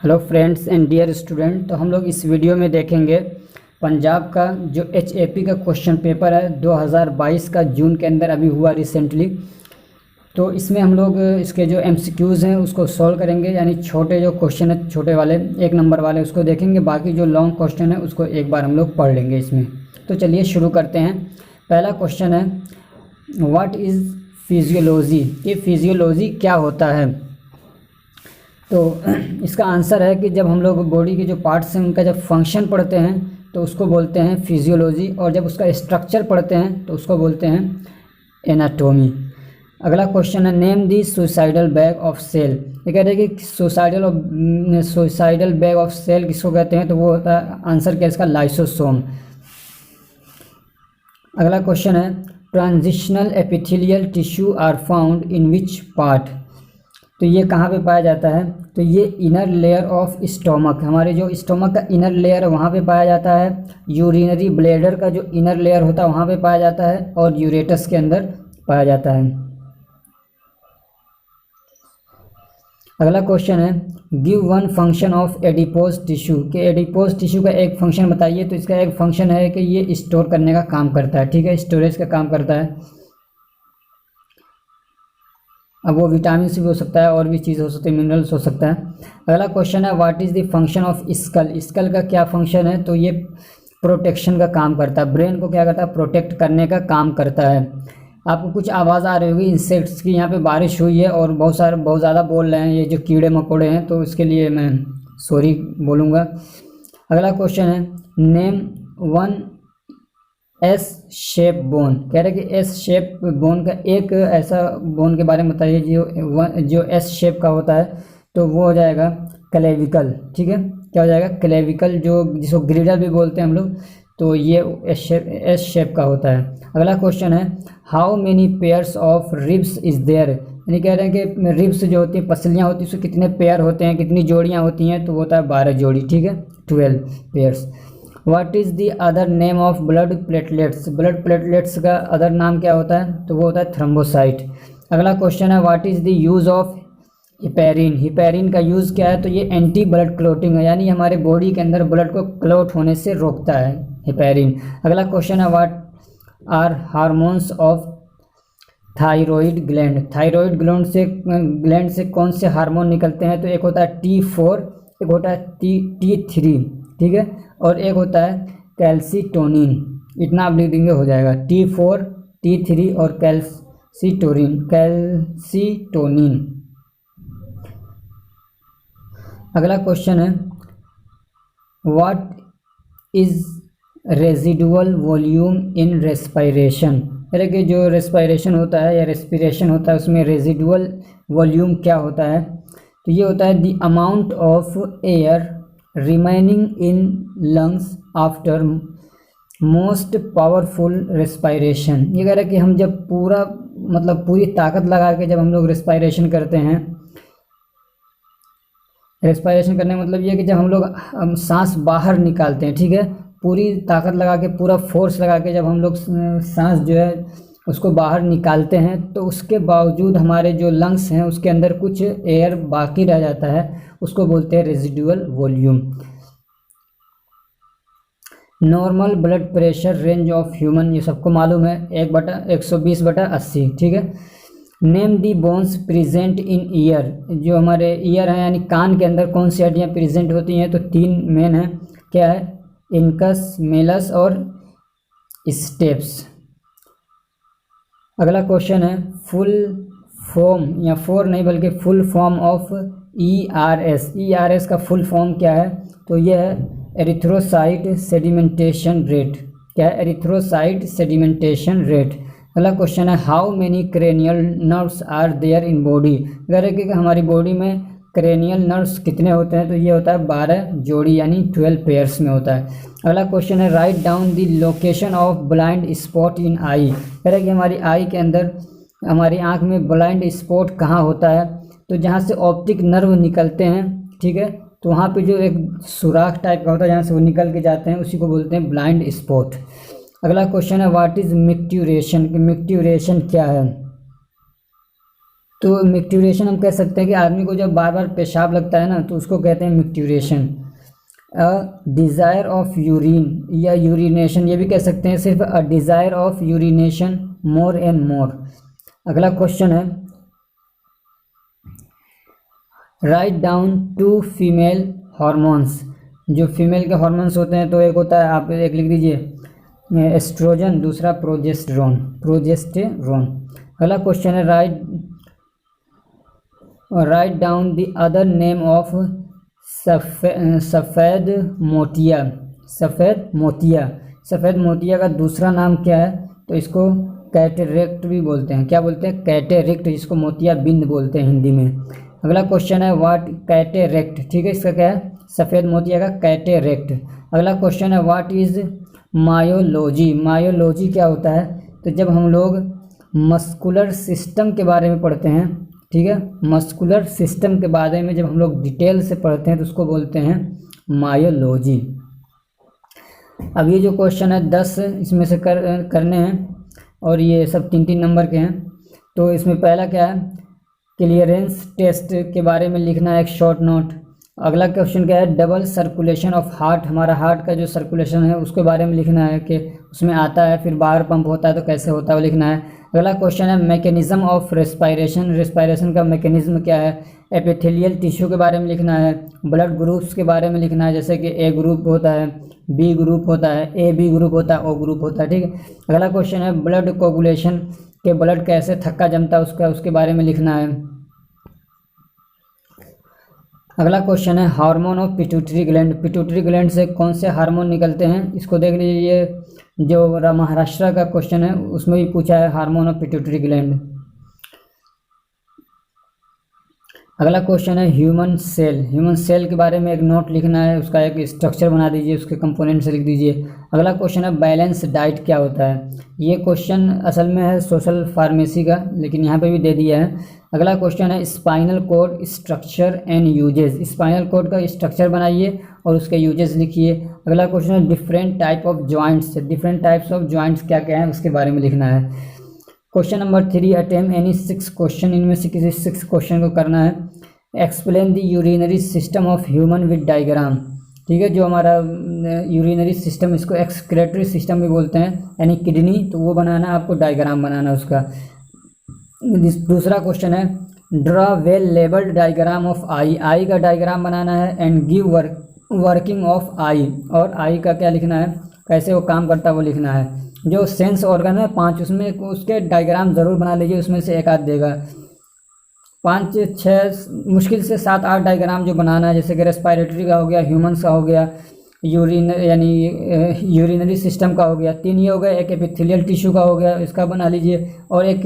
Hello friends and dear student. तो हम लोग इस वीडियो में देखेंगे पंजाब का जो एचएपी का क्वेश्चन पेपर है 2022 का जून के अंदर अभी हुआ रिसेंटली। तो इसमें हम लोग इसके जो एमसीक्यूज़ हैं उसको सॉल्व करेंगे, यानी छोटे जो क्वेश्चन है छोटे वाले 1 नंबर वाले उसको देखेंगे, बाकी जो लॉन्ग क्वेश्चन है उसको एक बार हम लोग पढ़ लेंगे इसमें। तो चलिए शुरू करते हैं। पहला क्वेश्चन है व्हाट इज़ फिजियोलॉजी, ये फिजियोलॉजी क्या होता है। तो इसका आंसर है कि जब हम लोग बॉडी के जो पार्ट्स हैं उनका जब फंक्शन पढ़ते हैं तो उसको बोलते हैं फिजियोलॉजी, और जब उसका स्ट्रक्चर पढ़ते हैं तो उसको बोलते हैं एनाटॉमी। अगला क्वेश्चन है name the suicidal bag of cell. ये कहते हैं कि सुसाइडल बैग ऑफ सेल किसको कहते हैं, तो वो होता है आंसर क्या इसका लाइसोसोम। अगला क्वेश्चन है transitional epithelial tissue are found in which part. तो ये कहाँ पे पाया जाता है, तो ये इनर लेयर ऑफ स्टोमक, हमारे जो स्टोमक का इनर लेयर है वहाँ पे पाया जाता है। यूरिनरी ब्लैडर का जो इनर लेयर होता है वहाँ पे पाया जाता है, और यूरेटस के अंदर पाया जाता है। अगला क्वेश्चन है give one function of adipose tissue, कि एडिपोज टिश्यू का एक फंक्शन बताइए। तो इसका एक फंक्शन है कि ये स्टोर करने का काम करता है, ठीक है, स्टोरेज का काम करता है। अब वो विटामिन भी हो सकता है और भी चीज़ हो सकती है, मिनरल्स हो सकता है। अगला क्वेश्चन है what is the function of skull, skull का क्या फंक्शन है, तो ये प्रोटेक्शन का काम करता है, ब्रेन को क्या करता है प्रोटेक्ट करने का काम करता है। आपको कुछ आवाज़ आ रही होगी इंसेक्ट्स की, यहाँ पे बारिश हुई है और बहुत ज़्यादा बोल रहे हैं ये जो कीड़े मकोड़े हैं, तो इसके लिए मैं सॉरी बोलूँगा। अगला क्वेश्चन है name one S shape bone, कह रहे कि एस शेप बोन का एक ऐसा बोन के बारे में बताइए जो एस शेप का होता है, तो वो हो जाएगा क्लेविकल, ठीक है, क्या हो जाएगा क्लेविकल, जो जिसको ग्रिडल भी बोलते हैं हम लोग, तो ये एस शेप का होता है। अगला क्वेश्चन है how many pairs of ribs is there, यानी कह रहे हैं कि रिब्स जो होती है पसलियाँ होती है उसमें कितने पेयर होते हैं, कितनी जोड़ियाँ होती हैं, तो वो होता है 12 जोड़ी, ठीक है, 12 pairs. What is the other name of blood platelets, blood platelets का अदर नाम क्या होता है, तो वो होता है थ्रोम्बोसाइट। अगला क्वेश्चन है what is the use of heparin, heparin का यूज़ क्या है, तो ये एंटी ब्लड क्लोटिंग है, यानी हमारे बॉडी के अंदर ब्लड को क्लोट होने से रोकता है हिपेरिन। अगला क्वेश्चन है what are hormones of thyroid gland, thyroid gland से कौन से हार्मोन निकलते हैं, तो एक होता है T4, एक होता है T3, ठीक है, और एक होता है कैल्सीटोनिन। इतना आप लिख देंगे हो जाएगा, T4 T3 और कैल्सीटोनिन। अगला क्वेश्चन है what is residual volume in respiration, यानी कि जो रेस्पिरेशन होता है या रेस्पिरेशन होता है उसमें रेजिडुअल वॉल्यूम क्या होता है, तो ये होता है the amount of air remaining in lungs after most powerful respiration. ये कह रहा है कि हम जब पूरी ताकत लगा के जब हम लोग रेस्पिरेशन करते हैं, रेस्पिरेशन करने का मतलब ये है कि जब हम लोग सांस बाहर निकालते हैं, ठीक है, पूरी ताकत लगा के पूरा फोर्स लगा के जब हम लोग सांस जो है उसको बाहर निकालते हैं, तो उसके बावजूद हमारे जो लंग्स हैं उसके अंदर कुछ एयर बाकी रह जाता है, उसको बोलते हैं residual volume. Normal blood pressure range of human, ये सबको मालूम है 1/120/80, ठीक है। Name the bones present in year, जो हमारे ईयर हैं यानी कान के अंदर कौन सी हड्डियाँ प्रेजेंट होती हैं, तो 3 मेन है, क्या है इनकस, मेलस और स्टेप्स। अगला क्वेश्चन है फुल फॉर्म, या फोर नहीं बल्कि full form of ERS, ERS का फुल फॉर्म क्या है, तो यह है एरिथ्रोसाइट सेडिमेंटेशन रेट, क्या है एरिथ्रोसाइट सेडिमेंटेशन रेट। अगला क्वेश्चन है how many cranial nerves are there in body, अगर कि हमारी बॉडी में क्रेनियल नर्व्स कितने होते हैं, तो ये होता है 12 जोड़ी, यानी 12 पेयर्स में होता है। अगला क्वेश्चन है write down the location of blind spot in eye, कह रहे कि हमारी आई के अंदर हमारी आँख में ब्लाइंड स्पॉट कहाँ होता है, तो जहाँ से ऑप्टिक नर्व निकलते हैं, ठीक है, तो वहाँ पे जो एक सुराख टाइप का होता है जहाँ से वो निकल के जाते हैं उसी को बोलते हैं ब्लाइंड स्पॉट। अगला क्वेश्चन है व्हाट इज़ मिक्ट्यूरेशन, कि मिक्ट्यूरेशन क्या है, तो मिक्ट्यूरेशन हम कह सकते हैं कि आदमी को जब बार बार पेशाब लगता है ना तो उसको कहते हैं मिक्ट्यूरेशन। डिज़ायर ऑफ यूरिन या यूरिनेशन ये भी कह सकते हैं, सिर्फ a desire of urination more and more. अगला क्वेश्चन है, write down two female hormones. जो फीमेल के हार्मोन्स होते हैं तो एक होता है, आप एक लिख दीजिए एस्ट्रोजन, दूसरा प्रोजेस्टेरोन। अगला क्वेश्चन है, write down the other name of सफ़ेद मोतिया का दूसरा नाम क्या है? तो इसको कैटेरेक्ट भी बोलते हैं। क्या बोलते हैं? कैटेरेक्ट, जिसको मोतिया बिंद बोलते हैं हिंदी में। अगला क्वेश्चन है, व्हाट कैटेरेक्ट, ठीक है, इसका क्या है? सफ़ेद मोतिया का कैटेरेक्ट। अगला क्वेश्चन है, व्हाट इज़ मायोलॉजी। मायोलॉजी क्या होता है? तो जब हम लोग मस्कुलर सिस्टम के बारे में पढ़ते हैं, ठीक है, मस्कुलर सिस्टम के बारे में जब हम लोग डिटेल से पढ़ते हैं तो उसको बोलते हैं मायोलॉजी। अब ये जो क्वेश्चन है 10 इसमें से करने हैं और ये सब 3-3 नंबर के हैं। तो इसमें पहला क्या है, क्लियरेंस टेस्ट के बारे में लिखना है एक शॉर्ट नोट। अगला क्वेश्चन क्या है, डबल सर्कुलेशन ऑफ हार्ट, हमारा हार्ट का जो सर्कुलेशन है उसके बारे में लिखना है कि उसमें आता है फिर बाहर पंप होता है तो कैसे होता है वो लिखना है। अगला क्वेश्चन है, मैकेनिज्म ऑफ रेस्पायरेशन का मैकेनिज्म क्या है? एपिथेलियल टिश्यू के बारे में लिखना है। ब्लड ग्रुप्स के बारे में लिखना है, जैसे कि ए ग्रुप होता है, बी ग्रुप होता है, ए बी ग्रुप होता है, ओ ग्रुप होता है, ठीक है। अगला क्वेश्चन है, ब्लड कोगुलेशन के ब्लड कैसे थक्का जमता है उसके बारे में लिखना है। अगला क्वेश्चन है, hormone of pituitary gland. Pituitary gland से कौन से हार्मोन निकलते हैं इसको देख लीजिए। ये जो महाराष्ट्र का क्वेश्चन है उसमें भी पूछा है हार्मोन ऑफ पिट्यूटरी ग्लैंड। अगला क्वेश्चन है, ह्यूमन सेल के बारे में एक नोट लिखना है, उसका एक स्ट्रक्चर बना दीजिए, उसके कंपोनेंट से लिख दीजिए। अगला क्वेश्चन है, बैलेंस डाइट क्या होता है? ये क्वेश्चन असल में है सोशल फार्मेसी का, लेकिन यहाँ पे भी दे दिया है। अगला क्वेश्चन है, spinal cord structure and uses. Spinal cord का स्ट्रक्चर बनाइए और उसके यूजेस लिखिए। अगला क्वेश्चन है, different type of joints. Different types of joints क्या क्या है उसके बारे में लिखना है। Question number 3, attempt any 6 question, इनमें से किसी 6 क्वेश्चन को करना है। Explain the urinary system of human with diagram, ठीक है, जो हमारा यूरिनरी सिस्टम, इसको एक्सक्रेटरी सिस्टम भी बोलते हैं, यानी किडनी, तो वो बनाना आपको, डायग्राम बनाना उसका। दूसरा क्वेश्चन है, draw well labelled diagram of eye का डायग्राम बनाना है, and give working of eye, और आई का क्या लिखना है, कैसे वो काम करता है वो लिखना है। जो सेंस ऑर्गन है 5, उसमें उसके डायग्राम ज़रूर बना लीजिए, उसमें से एक आध देगा। 5-6 मुश्किल से 7-8 डायग्राम जो बनाना है, जैसे कि रेस्पायरेटरी का हो गया, ह्यूमन्स का हो गया, यूरिनरी सिस्टम का हो गया, 3 ये हो गया, एक एपिथेलियल टिश्यू का हो गया, इसका बना लीजिए, और एक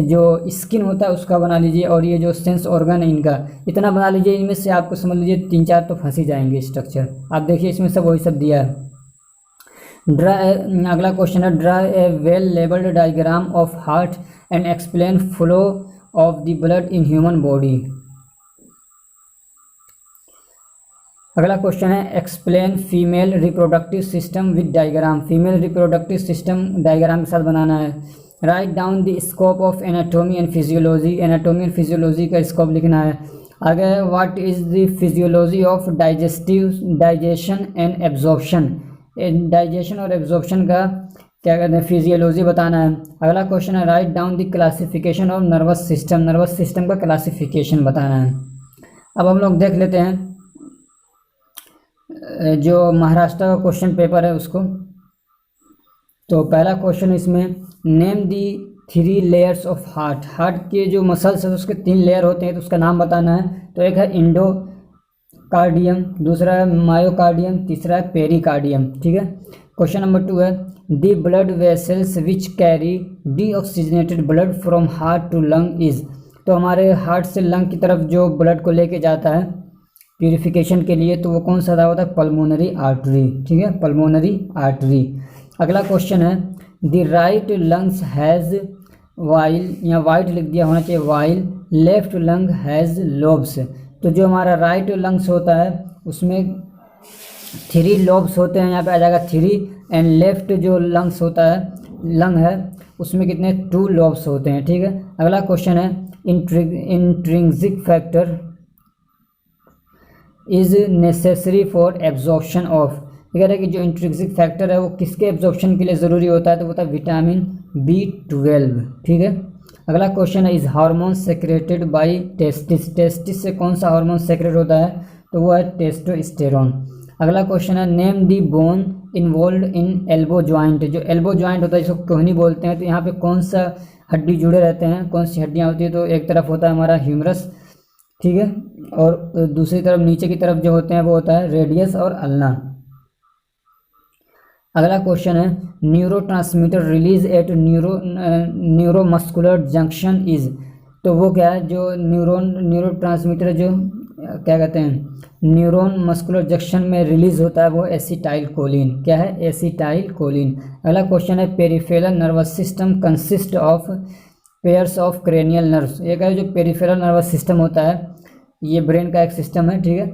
जो स्किन होता है उसका बना लीजिए, और ये जो सेंस ऑर्गन है इनका, इतना बना लीजिए। इनमें से आपको समझ लीजिए 3-4 तो फंस ही जाएंगे स्ट्रक्चर। आप देखिए इसमें सब वही सब दिया है। अगला क्वेश्चन है, draw A well labelled diagram of heart and explain flow of the blood in human body. अगला क्वेश्चन है, explain female reproductive system with diagram. Female reproductive system diagram के साथ बनाना है। Write down the scope of anatomy and physiology. Anatomy and physiology का scope लिखना है। आगे, what is the physiology of digestion and absorption. Digestion और absorption का क्या कहते हैं, फिजियोलॉजी बताना है। अगला क्वेश्चन है, write down the classification of nervous system. Nervous system का क्लासिफिकेशन बताना है। अब हम लोग देख लेते हैं जो महाराष्ट्र का क्वेश्चन पेपर है उसको। तो पहला क्वेश्चन इसमें, name the 3 layers of heart. Heart के जो मसल्स है उसके 3 लेयर होते हैं, तो उसका नाम बताना है। तो एक है इंडोकार्डियम, दूसरा है मायोकार्डियम, तीसरा है पेरिकार्डियम, ठीक है। क्वेश्चन नंबर 2 है, the blood vessels which carry deoxygenated blood from heart to lung is. तो हमारे हार्ट से लंग की तरफ जो ब्लड को लेके जाता है प्यूरिफिकेशन के लिए, तो वो कौन सा होता है, पल्मोनरी आर्टरी, ठीक है, पल्मोनरी आर्टरी। अगला क्वेश्चन है, the right lungs has while, या वाइट लिख दिया होना चाहिए while, left lung has lobes. तो जो हमारा राइट लंग्स होता है उसमें 3 लोब्स होते हैं, यहाँ पे आ जाएगा 3, एंड लेफ्ट जो लंग्स होता है, लंग है, उसमें कितने 2 लोब्स होते हैं, ठीक है। अगला क्वेश्चन है, intrinsic factor is necessary for absorption of, कह रहा है कि जो इंट्रिंसिक फैक्टर है वो किसके एब्जॉर्प्शन के लिए ज़रूरी होता है, तो वो होता है विटामिन B12। ठीक है। अगला क्वेश्चन है, is hormone secreted bye testis, testis से कौन सा हार्मोन सेक्रेट होता है, तो वो है टेस्टोस्टेरोन। अगला क्वेश्चन है, name the bone involve in elbow joint, जो एल्बो ज्वाइंट होता है जिसको कोहनी बोलते हैं, तो यहाँ पे कौन सा हड्डी जुड़े रहते हैं, कौन सी हड्डियाँ होती है, तो एक तरफ होता है हमारा ह्यूमरस, ठीक है, और दूसरी तरफ नीचे की तरफ जो होते हैं वो होता है रेडियस और अल्ना। अगला क्वेश्चन है, neurotransmitter release at neuromuscular junction is, तो वो क्या है, जो न्यूरोट्रांसमीटर जो क्या कहते हैं न्यूरॉन मस्कुलर जंक्शन में रिलीज होता है वो एसिटाइल कोलिन, क्या है, एसिटाइल कोलिन। अगला क्वेश्चन है, peripheral nervous system consist of pairs of cranial nerves, ये क्या है, जो पेरिफेरल नर्वस सिस्टम होता है ये ब्रेन का एक सिस्टम है, ठीक है,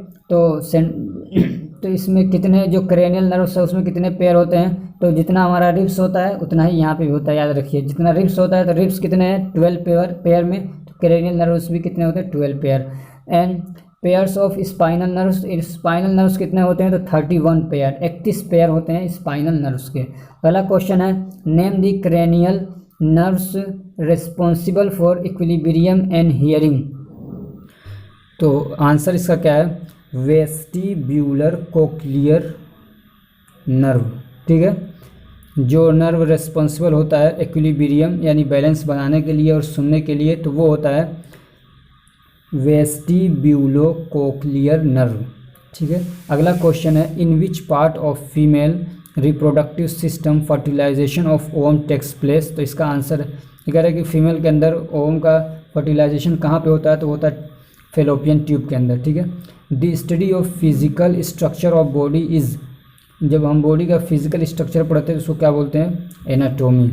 तो इसमें कितने जो क्रेनियल नर्व्स है उसमें कितने पेयर होते हैं, तो जितना हमारा रिब्स होता है उतना ही यहाँ पे भी होता है, याद रखिए, जितना रिब्स होता है तो रिब्स कितने हैं 12 पेयर में, तो क्रेनियल नर्व्स भी कितने होते हैं 12 pair. And pairs of spinal nerves कितने होते हैं, तो 31 पेयर, 31 पेयर होते हैं स्पाइनल नर्व्स के। अगला क्वेश्चन है, name the cranial nerves responsible for equilibrium and hearing, तो आंसर इसका क्या है, वेस्टिब्यूलर कोक्लियर नर्व, ठीक है, जो नर्व रिस्पॉन्सिबल होता है इक्विलिब्रियम यानी बैलेंस बनाने के लिए और सुनने के लिए, तो वो होता है वेस्टिब्यूलो कोक्लियर नर्व, ठीक है। अगला क्वेश्चन है, in which part of female reproductive system fertilization of ovum takes place, तो इसका आंसर ये कह रहा है कि फीमेल के अंदर ओवम का फर्टिलाइजेशन कहाँ पे होता है, तो होता है फेलोपियन ट्यूब के अंदर, ठीक है। The study of physical structure of body is, जब हम बॉडी का फिजिकल स्ट्रक्चर पढ़ते हैं उसको क्या बोलते हैं, एनाटोमी।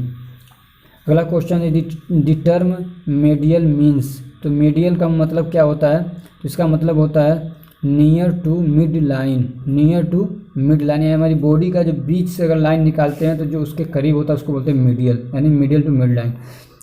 अगला क्वेश्चन है, द टर्म मेडियल मीन्स, तो मेडियल का मतलब क्या होता है, तो इसका मतलब होता है near to mid line, near to mid line, यानी हमारी बॉडी का जो बीच से अगर लाइन निकालते हैं तो जो उसके करीब होता है उसको बोलते हैं मीडियल, यानी मीडियल टू मिड लाइन।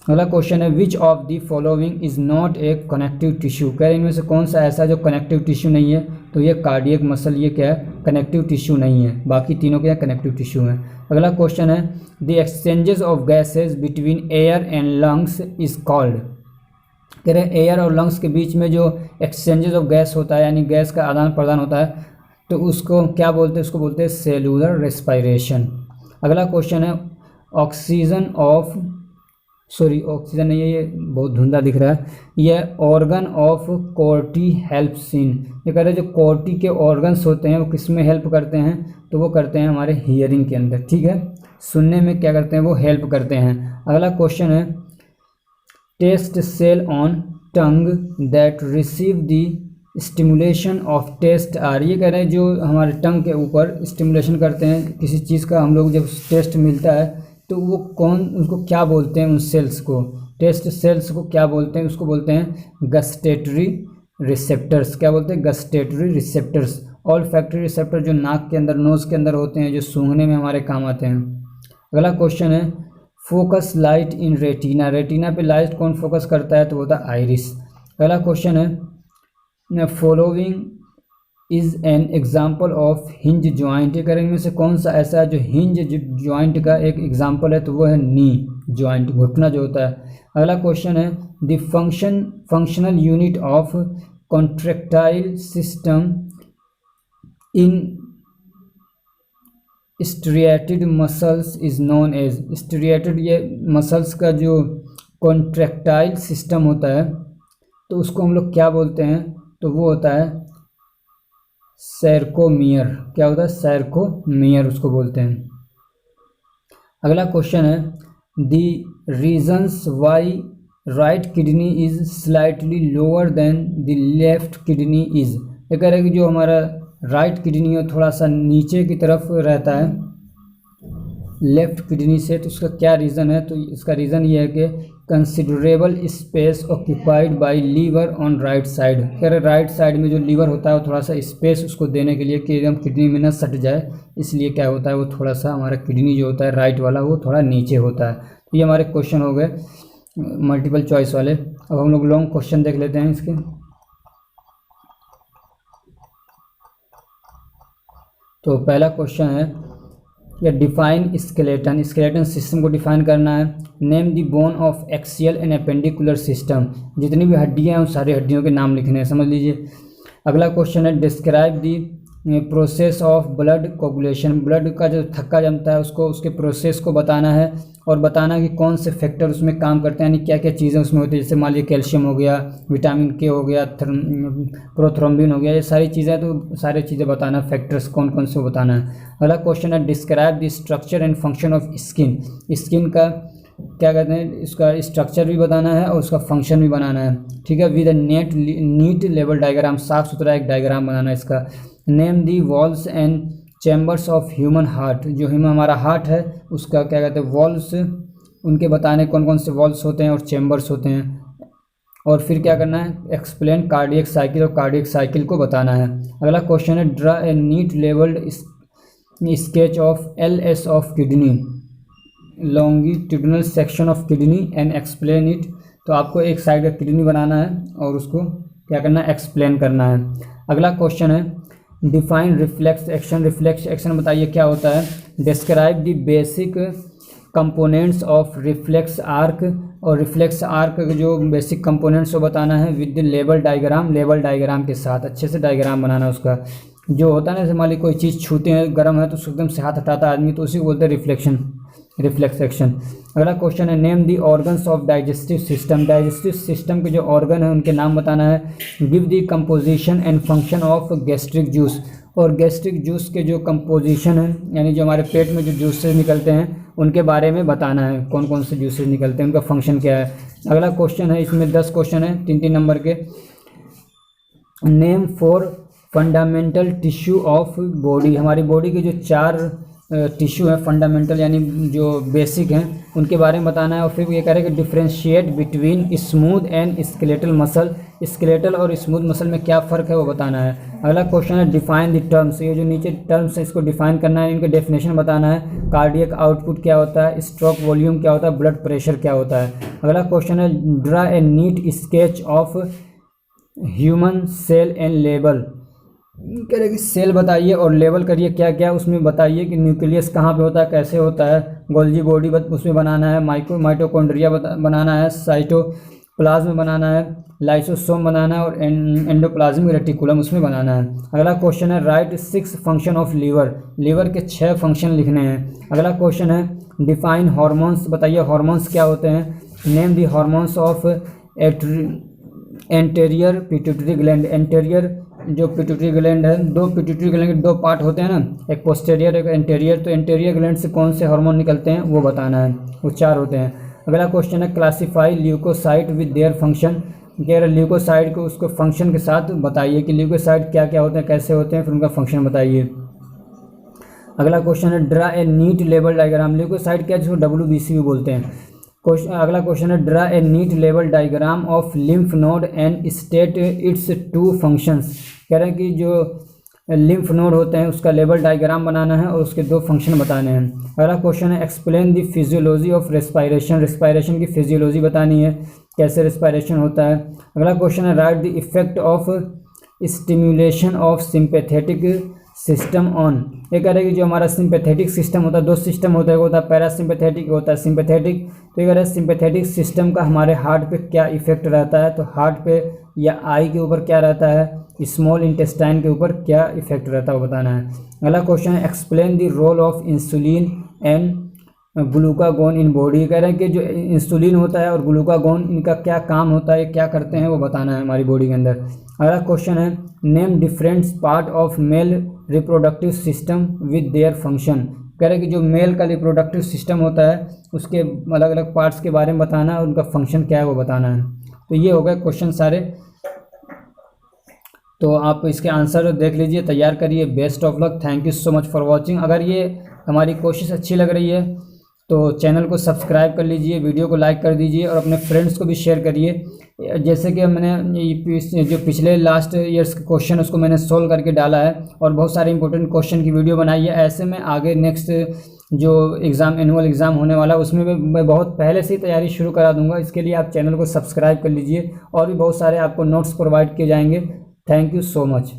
अगला क्वेश्चन है, which of the following is not a connective tissue, कह रहे हैं इनमें से कौन सा ऐसा जो कनेक्टिव टिश्यू नहीं है, तो ये कार्डियक मसल, ये क्या है, कनेक्टिव टिश्यू नहीं है, बाकी तीनों क्या कनेक्टिव टिश्यू हैं। अगला क्वेश्चन है, the exchanges of gases between air and lungs is called, कह रहे हैं एयर और लंग्स के बीच में जो एक्सचेंजेस ऑफ गैस होता है यानी गैस का आदान प्रदान होता है, तो उसको क्या बोलते हैं, उसको बोलते हैं सेलुलर रेस्पिरेशन। अगला क्वेश्चन है, ऑक्सीजन नहीं है, ये बहुत धुंधला दिख रहा है, यह organ of Corti helps in, ये कह रहे हैं जो कोर्टी के ऑर्गन्स होते हैं वो किस में हेल्प करते हैं, तो वो करते हैं हमारे हियरिंग के अंदर, ठीक है, सुनने में क्या करते हैं वो हेल्प करते हैं। अगला क्वेश्चन है, taste cell on tongue that receive the stimulation of taste are, ये कह रहे हैं जो हमारे टंग के ऊपर स्टिमुलेशन करते हैं किसी चीज़ का, हम लोग जब टेस्ट मिलता है तो वो उनको क्या बोलते हैं, उन सेल्स को, टेस्ट सेल्स को क्या बोलते हैं, उसको बोलते हैं गस्टेटरी रिसेप्टर्स, क्या बोलते हैं, gustatory receptors. All factory receptor जो नाक के अंदर, नोज़ के अंदर होते हैं, जो सूंघने में हमारे काम आते हैं। अगला क्वेश्चन है, focus light in retina, retina पे लाइट कौन फोकस करता है, तो होता है आइरिस। अगला क्वेश्चन है, following is an example of hinge joint, करेंगे में से कौन सा ऐसा है जो हिंज ज्वाइंट का एक एग्जाम्पल है, तो वो है नी ज्वाइंट, घुटना जो होता है। अगला क्वेश्चन है, the functional unit of contractile system in striated muscles is known as, striated ये मसल्स का जो कॉन्ट्रैक्टाइल सिस्टम होता है तो उसको हम लोग क्या बोलते हैं, तो वो होता है सैरकोमियर, क्या होता है, सैरकोमियर उसको बोलते हैं। अगला क्वेश्चन है, the reasons why right kidney is slightly lower than the left kidney is, ये कह रहे हैं कि जो हमारा राइट किडनी है थोड़ा सा नीचे की तरफ रहता है लेफ्ट किडनी से, तो उसका क्या रीज़न है, तो इसका रीज़न ये है कि considerable space occupied by liver on right side, कह रहे राइट साइड में जो लीवर होता है वो थोड़ा सा स्पेस उसको देने के लिए कि एकदम किडनी में ना सट जाए, इसलिए क्या होता है वो थोड़ा सा हमारा किडनी जो होता है राइट वाला वो थोड़ा नीचे होता है। तो ये हमारे क्वेश्चन हो गए मल्टीपल चॉइस वाले। अब हम लोग लॉन्ग क्वेश्चन देख लेते हैं इसके। तो पहला क्वेश्चन है या डिफाइन स्केलेटन, स्केलेटन सिस्टम को डिफाइन करना है। Name the bone of axial and appendicular system, जितनी भी हड्डियां हैं उन सारी हड्डियों के नाम लिखने हैं, समझ लीजिए। अगला क्वेश्चन है describe the process of blood coagulation, blood का जो थक्का जमता है उसको, उसके प्रोसेस को बताना है और बताना कि कौन से फैक्टर उसमें काम करते हैं, यानी क्या क्या चीज़ें उसमें होती है। जैसे मान लीजिए कैल्शियम हो गया, विटामिन के हो गया, प्रोथ्रोम्बिन हो गया, ये सारी चीज़ें, तो सारी चीज़ें बताना, फैक्टर्स कौन कौन से बताना है। अगला क्वेश्चन है describe the structure and function of skin, skin का क्या कहते हैं, इसका स्ट्रक्चर भी बताना है और उसका फंक्शन भी बनाना है, ठीक है। विद नीट लेवल डायग्राम, साफ सुथरा एक डायग्राम बनाना है इसका। Name the walls and chambers of human heart, जो हमारा हार्ट है उसका क्या कहते हैं वॉल्स, उनके बताने कौन कौन से वॉल्स होते हैं और चैम्बर्स होते हैं। और फिर क्या करना है, एक्सप्लेन कार्डियक साइकिल, और कार्डियक साइकिल को बताना है। अगला क्वेश्चन है draw a neat labelled sketch of LS of kidney, longitudinal section of kidney and explain it. तो आपको एक साइड का किडनी बनाना है और उसको क्या करना है, एक्सप्लेन करना है। अगला क्वेश्चन है define reflex action, reflex action बताइए क्या होता है। Describe the basic components of reflex arc, और रिफ्लेक्स आर्क के जो बेसिक कंपोनेंट्स को बताना है with the level diagram, level diagram के साथ अच्छे से डायग्राम बनाना उसका। जो होता है ना, जैसे मान लीजिए कोई चीज़ छूते हैं, गर्म है तो उसको एकदम से हाथ हटाता है आदमी, तो उसी को बोलते हैं रिफ्लेक्शन, रिफ्लेक्स एक्शन। अगला क्वेश्चन है name the organs of digestive system, digestive system के जो ऑर्गन है उनके नाम बताना है। Give the composition and function of gastric juice, और गैस्ट्रिक जूस के जो कंपोजिशन है, यानी जो हमारे पेट में जो जूसेस निकलते हैं उनके बारे में बताना है, कौन कौन से जूसेस निकलते हैं, उनका फंक्शन क्या है। अगला क्वेश्चन है, इसमें 10 क्वेश्चन है 3-3 नंबर के। Name 4 fundamental tissue of body, हमारी बॉडी के जो 4 टिश्यू हैं फंडामेंटल यानी जो बेसिक हैं उनके बारे में बताना है। और फिर ये कह रहे हैं कि differentiate between smooth and skeletal muscle, skeletal और स्मूथ मसल में क्या फ़र्क है वो बताना है। अगला क्वेश्चन है डिफाइन द टर्म्स, ये जो नीचे टर्म्स है इसको डिफाइन करना है, इनके डेफिनेशन बताना है। कार्डियक आउटपुट क्या होता है, स्ट्रोक वॉल्यूम क्या होता है, ब्लड प्रेशर क्या होता है। अगला क्वेश्चन है draw a neat sketch of human cell and लेवल, कह रहे कि सेल बताइए और लेवल करिए क्या क्या, उसमें बताइए कि न्यूक्लियस कहाँ पे होता है, कैसे होता है। गोल्जी बॉडी उसमें बनाना है, माइटोकॉन्ड्रिया बनाना है, साइटोप्लाज्म बनाना है, लाइसोसोम बनाना है और एंडोप्लाज्मिक रेटिकुलम उसमें बनाना है। अगला क्वेश्चन है write 6 function of liver, liver के 6 फंक्शन लिखने हैं। अगला क्वेश्चन है डिफाइन हार्मोन्स, बताइए हार्मोन्स क्या होते हैं। Name the hormones of anterior pituitary gland, anterior जो पिट्यूटरी ग्लैंड है, 2 पिट्यूटरी ग्लैंड के 2 पार्ट होते हैं ना, एक पोस्टेरियर एक एंटेरियर, तो एंटेरियर ग्लैंड से कौन से हार्मोन निकलते हैं वो बताना है, वो 4 होते हैं। अगला क्वेश्चन है classify leucocyte with their function, कह रहे ल्यूकोसाइट को उसको फंक्शन के साथ बताइए कि ल्यूकोसाइट क्या क्या होते हैं, कैसे होते हैं, फिर उनका फंक्शन बताइए। अगला क्वेश्चन है ड्रा ए नीट लेवल डायग्राम, ल्यूकोसाइट क्या जिसको WBC भी बोलते हैं। अगला क्वेश्चन है ड्रा ए नीट लेवल diagram of lymph node and state its 2 functions, कह रहे हैं कि जो लिम्फ नोड होते हैं उसका लेवल डायग्राम बनाना है और उसके 2 फंक्शन बताने हैं। अगला क्वेश्चन है explain the physiology of respiration, respiration की फिजियोलॉजी बतानी है, कैसे रेस्पायरेशन होता है। अगला क्वेश्चन है right the effect of stimulation of sympathetic system on, ये कह रहे हैं कि जो हमारा सिंपैथेटिक सिस्टम होता है, 2 सिस्टम होता है, होता है पैरासिम्पैथेटिक, होता है सिंपैथेटिक। तो ये कह रहे हैं सिंपैथेटिक सिस्टम का हमारे हार्ट पे क्या इफेक्ट रहता है, तो हार्ट पे या आई के ऊपर क्या रहता है, स्मॉल इंटेस्टाइन के ऊपर क्या इफेक्ट रहता है वो बताना है। अगला क्वेश्चन है explain the role of insulin and glucagon in body, कह रहे हैं कि जो इंसुलिन होता है और ग्लूकागोन इनका क्या काम होता है, क्या करते हैं वो बताना है हमारी बॉडी के अंदर। अगला क्वेश्चन है name different part of male reproductive system with their function, कह रहे हैं कि जो मेल का रिप्रोडक्टिव सिस्टम होता है उसके अलग अलग पार्ट्स के बारे में बताना है और उनका फंक्शन क्या है वो बताना है। तो ये हो गए क्वेश्चन सारे, तो आप इसके आंसर देख लीजिए, तैयार करिए। Best of luck, thank you so much for watching. अगर ये हमारी कोशिश अच्छी लग रही है तो चैनल को सब्सक्राइब कर लीजिए, वीडियो को लाइक कर दीजिए और अपने फ्रेंड्स को भी शेयर करिए। जैसे कि मैंने जो पिछले लास्ट ईयर्स के क्वेश्चन उसको मैंने सोल्व करके डाला है और बहुत सारे इंपॉर्टेंट क्वेश्चन की वीडियो बनाई है। ऐसे में आगे नेक्स्ट जो एग्ज़ाम एनुअल एग्ज़ाम होने वाला है उसमें मैं बहुत पहले से ही तैयारी शुरू करा दूंगा। इसके लिए आप चैनल को सब्सक्राइब कर लीजिए और भी बहुत सारे आपको नोट्स प्रोवाइड किए जाएंगे। Thank you so much.